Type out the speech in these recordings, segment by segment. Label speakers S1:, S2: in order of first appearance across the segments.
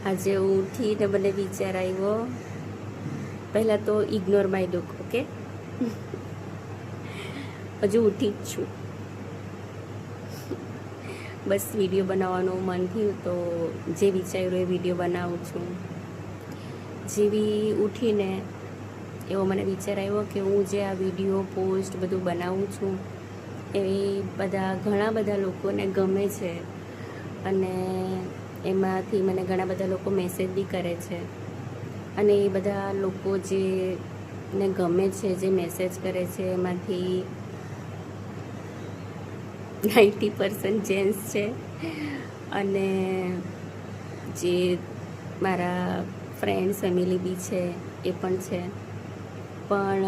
S1: આજે હું ઉઠીને મને વિચાર આવ્યો, પહેલાં તો ઇગ્નોર માય લુક, ઓકે. હજુ ઉઠી જ છું, બસ વિડીયો બનાવવાનું મન થયું તો જે વિચાર્યું એ વિડીયો બનાવું છું. જેવી ઉઠીને એવો મને વિચાર આવ્યો કે હું જે આ વિડીયો પોસ્ટ બધું બનાવું છું એવી ઘણા બધા લોકોને ગમે છે, અને એમાંથી મને ઘણા બધા લોકો મેસેજ બી કરે છે. અને એ બધા લોકો જે ને ગમે છે, જે મેસેજ કરે છે, એમાંથી 90% જેન્ટ્સ છે, અને જે મારા ફ્રેન્ડ્સ ફેમિલી બી છે એ પણ છે. પણ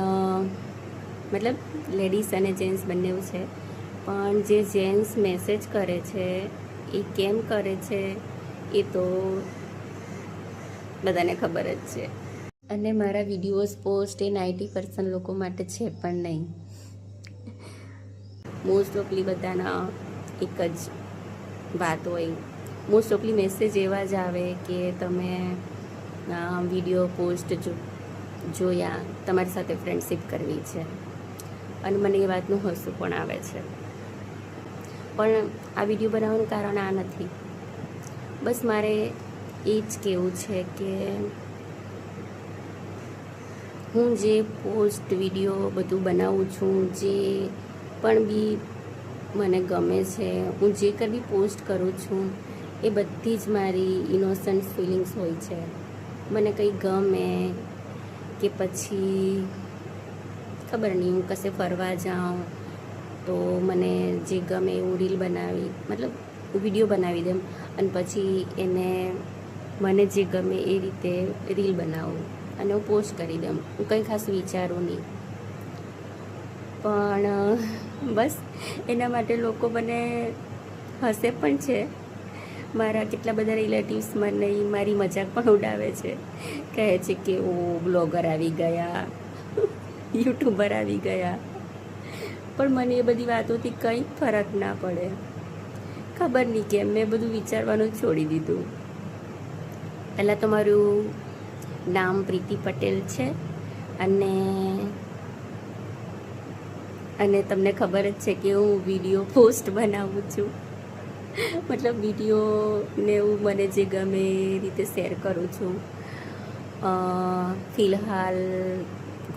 S1: મતલબ લેડીઝ અને જેન્ટ્સ બંને છે. પણ જે જેન્ટ્સ મેસેજ કરે છે એ કેમ કરે છે એ તો બધાને ખબર જ છે. અને મારા વિડીયોઝ પોસ્ટ એ 90% લોકો માટે છે પણ નહીં. મોસ્ટ ઓફલી બધાના એક જ વાત હોય, મોસ્ટ ઓફલી મેસેજ એવા જ આવે કે તમે વિડીયો પોસ્ટ જોયા, તમારી સાથે ફ્રેન્ડશિપ કરવી છે. અને મને એ વાતનું હસવું પણ આવે છે. પણ આ વિડીયો બનાવવાનું કારણ આ નથી. બસ મારે એ જ કહેવું છે કે હું જે પોસ્ટ વિડીયો બધું બનાવું છું, જે પણ બી મને ગમે છે, હું જે કંઈ બી પોસ્ટ કરું છું એ બધી જ મારી ઇનોસન્ટ ફિલિંગ્સ હોય છે. મને કંઈ ગમે કે પછી ખબર નહીં, હું કશે ફરવા જાઉં તો મને જે ગમે એવું રીલ બનાવી, મતલબ વિડીયો બનાવી દઉં અને પછી એને મને જે ગમે એ રીતે રીલ બનાવું અને હું પોસ્ટ કરી દઉં. હું કંઈ ખાસ વિચારું નહીં, પણ બસ એના માટે લોકો મને હસે પણ છે. મારા કેટલા બધા રિલેટિવ્સ મને મારી મજાક પણ ઉડાવે છે, કહે છે કે ઓ બ્લોગર આવી ગયા, યુટ્યુબર આવી ગયા. પણ મને એ બધી વાતોથી કંઈ ફરક ના પડે. ખબર નહીં કેમ મેં બધું વિચારવાનું છોડી દીધું. પહેલાં તો મારું નામ પ્રીતિ પટેલ છે, અને તમને ખબર જ છે કે હું વિડીયો પોસ્ટ બનાવું છું. મતલબ વિડીયોને હું મને જે ગમે એ રીતે શેર કરું છું. ફિલહાલ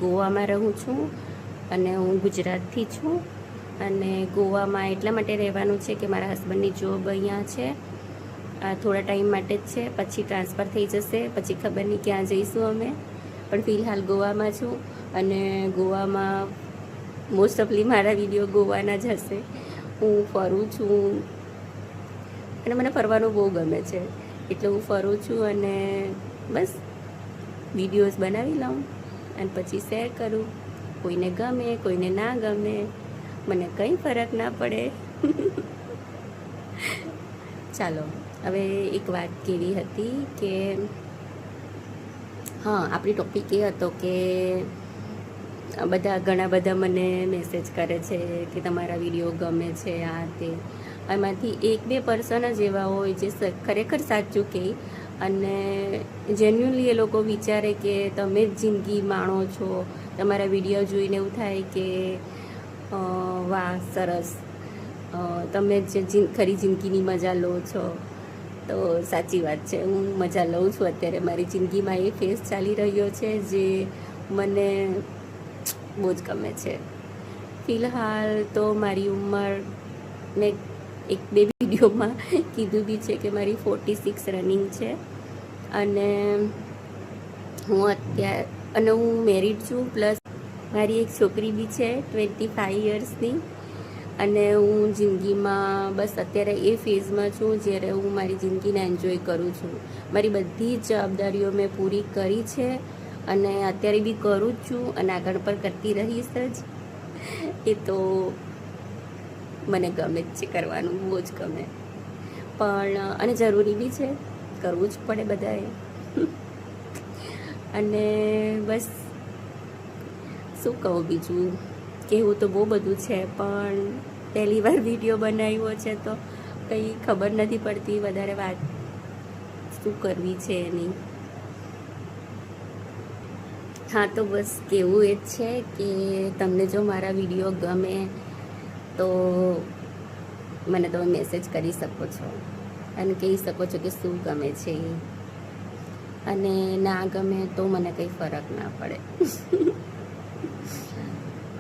S1: ગોવામાં રહું છું અને હું ગુજરાતથી છું. અને ગોવામાં એટલા માટે રહેવાનું છે કે મારા હસબન્ડની જોબ અહીંયા છે. થોડા ટાઈમ માટે જ છે, પછી ટ્રાન્સફર થઈ જશે, પછી ખબર નહીં ક્યાં જઈશું અમે. પણ ફિલહાલ ગોવામાં છું, અને ગોવામાં મોસ્ટ ઓફલી મારા વિડીયો ગોવાના જ હશે. હું ફરું છું અને મને ફરવાનું બહુ ગમે છે, એટલે હું ફરું છું અને બસ વિડીયોઝ બનાવી લઉં અને પછી શેર કરું. કોઈને ગમે, કોઈને ના ગમે, મને કંઈ ફરક ના પડે. ચાલો, હવે એક વાત કેવી હતી કે હા, આપણી ટોપિક એ હતો કે ઘણા બધા મને મેસેજ કરે છે કે તમારા વિડીયો ગમે છે, આ તે. એમાંથી 1-2 પર્સન જ એવા હોય જે ખરેખર સાચું કહે અને જેન્યુઅલી એ લોકો વિચારે કે તમે જ જિંદગી માણો છો. તમારા વિડીયો જોઈને એવું થાય કે વાહ સરસ, તમે જ ખરી જિંદગીની મજા લો છો. તો સાચી વાત છે, હું મજા લઉં છું. અત્યારે મારી જિંદગીમાં એ ફેઝ ચાલી રહ્યો છે જે મને બહુ જ ગમે છે. ફિલહાલ તો મારી ઉંમર મેં 1-2 વિડીયોમાં કીધું બી છે કે મારી 46 રનિંગ છે. અને હું મેરિડ છું, પ્લસ મારી એક છોકરી બી છે 25 યર્સની. અને હું જિંદગીમાં બસ અત્યારે એ ફેઝમાં છું જ્યારે હું મારી જિંદગીને એન્જોય કરું છું. મારી બધી જ જવાબદારીઓ મેં પૂરી કરી છે અને અત્યારે બી કરું જ છું અને આગળ પણ કરતી રહીશ જ. એ તો મને ગમે જ છે કરવાનું, બહુ જ ગમે. પણ અને જરૂરી બી છે, કરવું જ પડે બધાએ. અને બસ શું કહું બીજું, કહેવું તો બહુ બધું છે, પણ પહેલી વાર વિડીયો બનાવ્યો છે તો કંઈ ખબર નથી પડતી વધારે વાત શું કરવી છે એની. હા, તો બસ કેવું એ જ છે કે તમને જો મારા વિડીયો ગમે તો મને તમે મેસેજ કરી શકો છો અને કહી શકો છો કે શું ગમે છે, અને ના ગમે તો મને કંઈ ફરક ના પડે.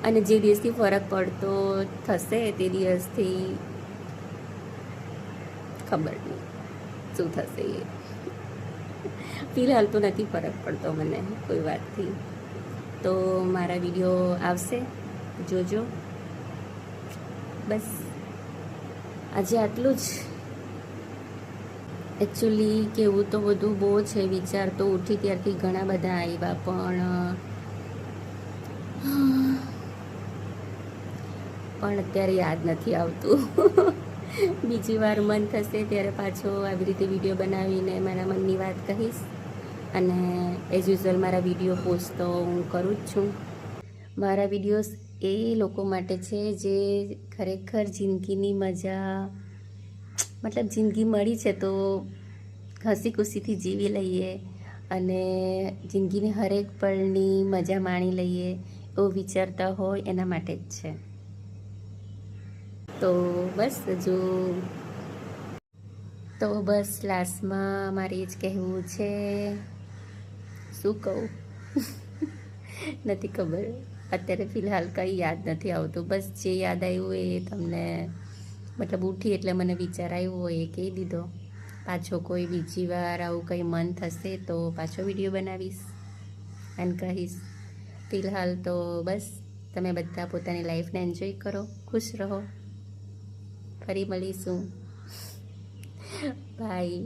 S1: અને જે દિવસથી ફરક પડતો થશે તે દિવસથી ખબર નહીં શું થશે એ. ફિલહાલ તો નથી ફરક પડતો મને કોઈ વાતથી. તો મારા વિડીયો આવશે, જોજો. બસ આજે આટલું જ. એકચ્યુઅલી કેવું તો બધું બહુ છે, વિચાર તો ઉઠી ત્યારથી ઘણા બધા આવ્યા, પણ અત્યારે યાદ નથી આવતું. બીજી વાર મન થશે ત્યારે પાછો આવી રીતે વિડીયો બનાવીને મારા મનની વાત કહીશ. અને એઝ યુઝ્યુઅલ મારા વિડીયો પોસ્ટ તો હું કરું જ છું. મારા વિડીયોઝ એ લોકો માટે છે જે ખરેખર જિંદગીની મજા, મતલબ જિંદગી મળી છે તો હસી ખુશીથી જીવી લઈએ અને જિંદગીની હરેક પળની મજા માણી લઈએ એવું વિચારતા હોય એના માટે જ છે. તો બસ લાસ્ટમાં મારે જ કહેવું છે, શું કહું નથી ખબર અત્યારે. ફિલહાલ કંઈ યાદ નથી આવતું. બસ જે યાદ આવ્યું એ તમને, મતલબ ઉઠી એટલે મને વિચાર આવ્યો હોય એ કહી દીધો. પાછો કોઈ બીજી વાર આવું કંઈ મન થશે તો પાછો વિડીયો બનાવીશ અને કહીશ. ફિલહાલ તો બસ તમે બધા પોતાની લાઈફને એન્જોય કરો, ખુશ રહો. ફરી મળીશું. બાય.